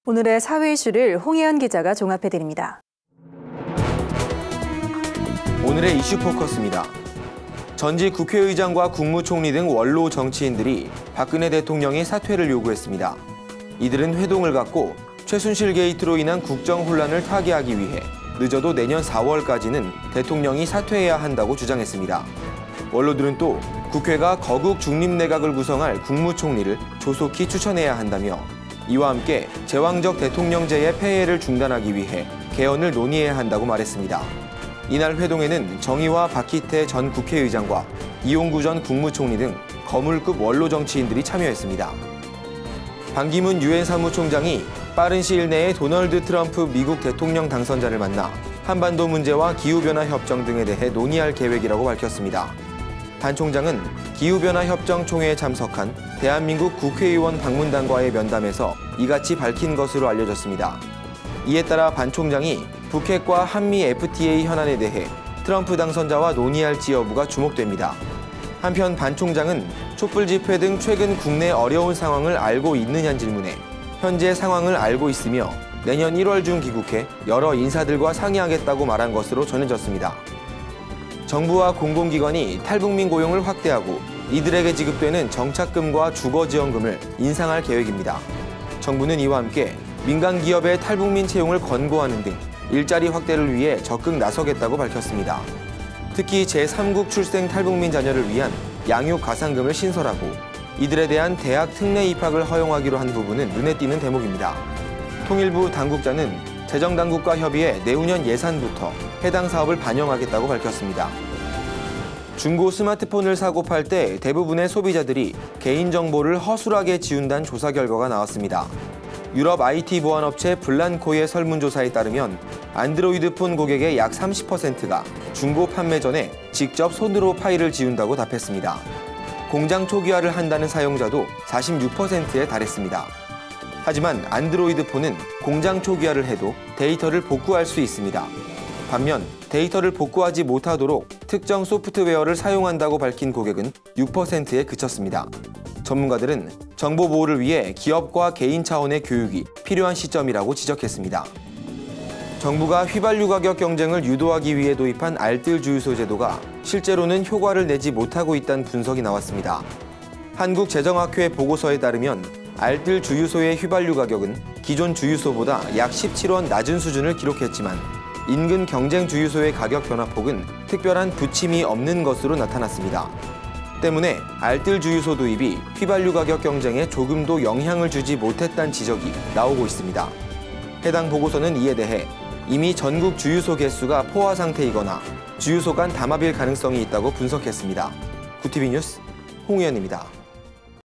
오늘의 사회 이슈를 홍혜연 기자가 종합해드립니다. 오늘의 이슈 포커스입니다. 전직 국회의장과 국무총리 등 원로 정치인들이 박근혜 대통령의 사퇴를 요구했습니다. 이들은 회동을 갖고 최순실 게이트로 인한 국정 혼란을 타개하기 위해 늦어도 내년 4월까지는 대통령이 사퇴해야 한다고 주장했습니다. 원로들은 또 국회가 거국 중립내각을 구성할 국무총리를 조속히 추천해야 한다며 이와 함께 제왕적 대통령제의 폐해를 중단하기 위해 개헌을 논의해야 한다고 말했습니다. 이날 회동에는 정의와 박희태 전 국회의장과 이용구 전 국무총리 등 거물급 원로 정치인들이 참여했습니다. 반기문 유엔 사무총장이 빠른 시일 내에 도널드 트럼프 미국 대통령 당선자를 만나 한반도 문제와 기후변화 협정 등에 대해 논의할 계획이라고 밝혔습니다. 반 총장은 기후변화 협정 총회에 참석한 대한민국 국회의원 방문단과의 면담에서 이같이 밝힌 것으로 알려졌습니다. 이에 따라 반 총장이 북핵과 한미 FTA 현안에 대해 트럼프 당선자와 논의할지 여부가 주목됩니다. 한편 반 총장은 촛불 집회 등 최근 국내 어려운 상황을 알고 있느냐는 질문에 현재 상황을 알고 있으며 내년 1월 중 귀국해 여러 인사들과 상의하겠다고 말한 것으로 전해졌습니다. 정부와 공공기관이 탈북민 고용을 확대하고 이들에게 지급되는 정착금과 주거지원금을 인상할 계획입니다. 정부는 이와 함께 민간 기업의 탈북민 채용을 권고하는 등 일자리 확대를 위해 적극 나서겠다고 밝혔습니다. 특히 제3국 출생 탈북민 자녀를 위한 양육 가산금을 신설하고 이들에 대한 대학 특례 입학을 허용하기로 한 부분은 눈에 띄는 대목입니다. 통일부 당국자는 재정당국과 협의해 내후년 예산부터 해당 사업을 반영하겠다고 밝혔습니다. 중고 스마트폰을 사고 팔 때 대부분의 소비자들이 개인정보를 허술하게 지운다는 조사 결과가 나왔습니다. 유럽 IT 보안업체 블란코의 설문조사에 따르면 안드로이드폰 고객의 약 30%가 중고 판매 전에 직접 손으로 파일을 지운다고 답했습니다. 공장 초기화를 한다는 사용자도 46%에 달했습니다. 하지만 안드로이드폰은 공장 초기화를 해도 데이터를 복구할 수 있습니다. 반면 데이터를 복구하지 못하도록 특정 소프트웨어를 사용한다고 밝힌 고객은 6%에 그쳤습니다. 전문가들은 정보 보호를 위해 기업과 개인 차원의 교육이 필요한 시점이라고 지적했습니다. 정부가 휘발유 가격 경쟁을 유도하기 위해 도입한 알뜰 주유소 제도가 실제로는 효과를 내지 못하고 있다는 분석이 나왔습니다. 한국재정학회 보고서에 따르면 알뜰 주유소의 휘발유 가격은 기존 주유소보다 약 17원 낮은 수준을 기록했지만 인근 경쟁 주유소의 가격 변화폭은 특별한 부침이 없는 것으로 나타났습니다. 때문에 알뜰 주유소 도입이 휘발유 가격 경쟁에 조금도 영향을 주지 못했다는 지적이 나오고 있습니다. 해당 보고서는 이에 대해 이미 전국 주유소 개수가 포화 상태이거나 주유소 간 담합일 가능성이 있다고 분석했습니다. 구티비 뉴스 홍의연입니다.